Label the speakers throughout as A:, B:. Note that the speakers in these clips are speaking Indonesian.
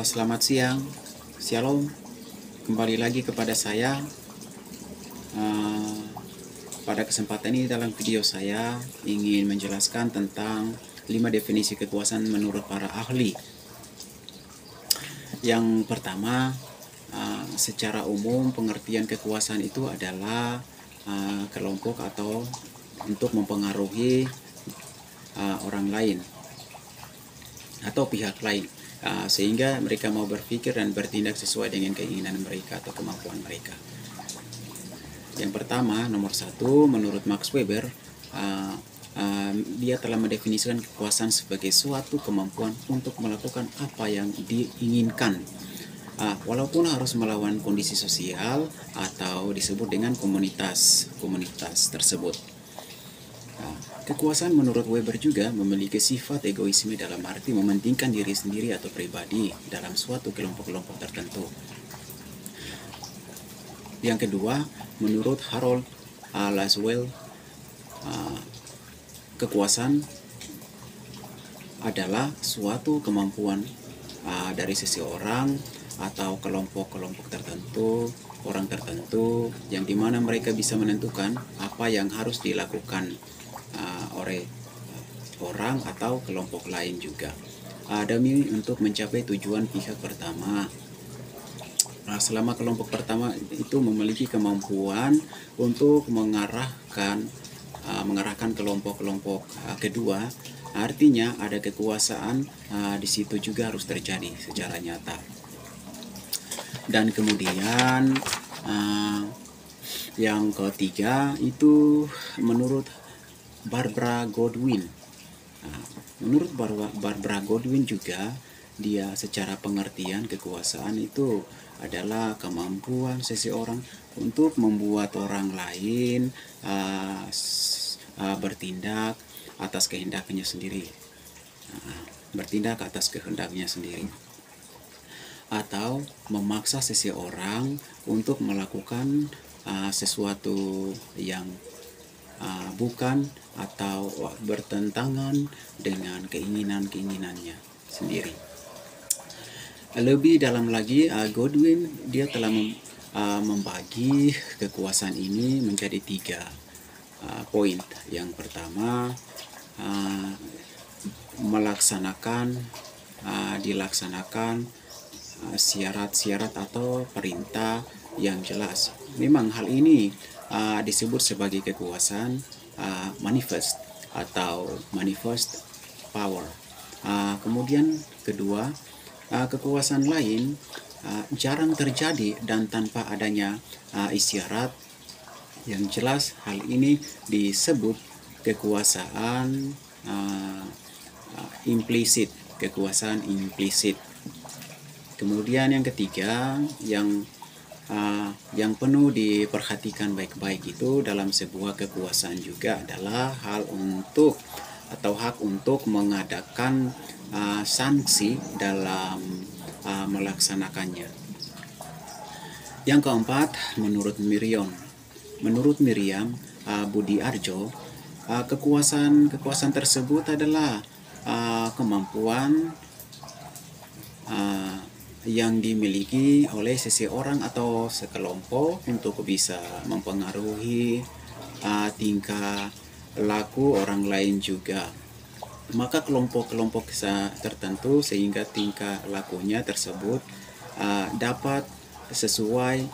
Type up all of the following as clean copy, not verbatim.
A: Selamat siang, Shalom. Kembali lagi kepada saya. Pada kesempatan ini dalam video saya ingin menjelaskan tentang 5 definisi kekuasaan menurut para ahli. Yang pertama, secara umum pengertian kekuasaan itu adalah kelompok atau untuk mempengaruhi orang lain atau pihak lain, sehingga mereka mau berpikir dan bertindak sesuai dengan keinginan mereka atau kemampuan mereka. Yang pertama, nomor 1, menurut Max Weber, dia telah mendefinisikan kekuasaan sebagai suatu kemampuan untuk melakukan apa yang diinginkan, walaupun harus melawan kondisi sosial atau disebut dengan komunitas tersebut. Kekuasaan menurut Weber juga memiliki sifat egoisme dalam arti mementingkan diri sendiri atau pribadi dalam suatu kelompok-kelompok tertentu. Yang kedua, menurut Harold Laswell, kekuasaan adalah suatu kemampuan dari seseorang atau kelompok-kelompok tertentu, orang tertentu, yang dimana mereka bisa menentukan apa yang harus dilakukan oleh orang atau kelompok lain juga, demi untuk mencapai tujuan pihak pertama. Selama kelompok pertama itu memiliki kemampuan untuk mengarahkan kelompok-kelompok kedua, artinya ada kekuasaan di situ juga harus terjadi secara nyata. Dan kemudian yang ketiga itu menurut Barbara Goodwin. Menurut Barbara Goodwin juga, dia secara pengertian kekuasaan itu adalah kemampuan seseorang untuk membuat orang lain bertindak atas kehendaknya sendiri, atau memaksa seseorang untuk melakukan sesuatu yang bukan atau bertentangan dengan keinginannya sendiri. Lebih dalam lagi, Godwin dia telah membagi kekuasaan ini menjadi 3 poin. Yang pertama, dilaksanakan syarat-syarat atau perintah yang jelas. Memang hal ini disebut sebagai kekuasaan manifest atau manifest power. Kemudian kedua, kekuasaan lain jarang terjadi dan tanpa adanya isyarat yang jelas. Hal ini disebut kekuasaan implisit, kekuasaan implisit. Kemudian yang ketiga, yang penuh diperhatikan baik-baik itu dalam sebuah kekuasaan juga adalah hak untuk mengadakan sanksi dalam melaksanakannya. Yang keempat, menurut Miriam Budi Arjo, kekuasaan tersebut adalah kemampuan yang dimiliki oleh seseorang atau sekelompok untuk bisa mempengaruhi tingkah laku orang lain juga. Maka kelompok-kelompok tertentu sehingga tingkah lakunya tersebut dapat sesuai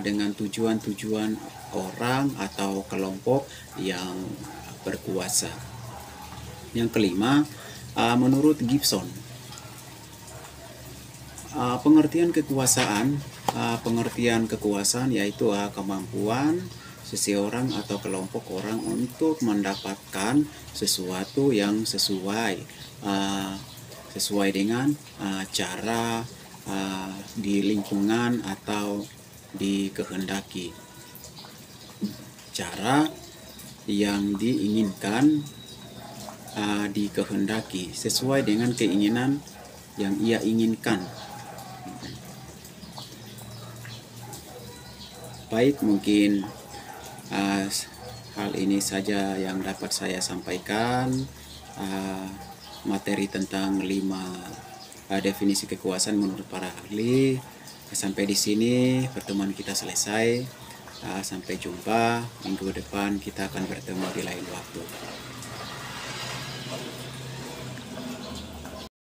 A: dengan tujuan-tujuan orang atau kelompok yang berkuasa. Yang kelima, menurut Gibson, pengertian kekuasaan yaitu kemampuan seseorang atau kelompok orang untuk mendapatkan sesuatu yang sesuai dengan cara di lingkungan atau dikehendaki, cara yang diinginkan, dikehendaki sesuai dengan keinginan yang ia inginkan. Baik, mungkin hal ini saja yang dapat saya sampaikan. uh, materi tentang 5 definisi kekuasaan menurut para ahli. Sampai di sini pertemuan kita selesai. Sampai jumpa minggu depan, kita akan bertemu di lain waktu.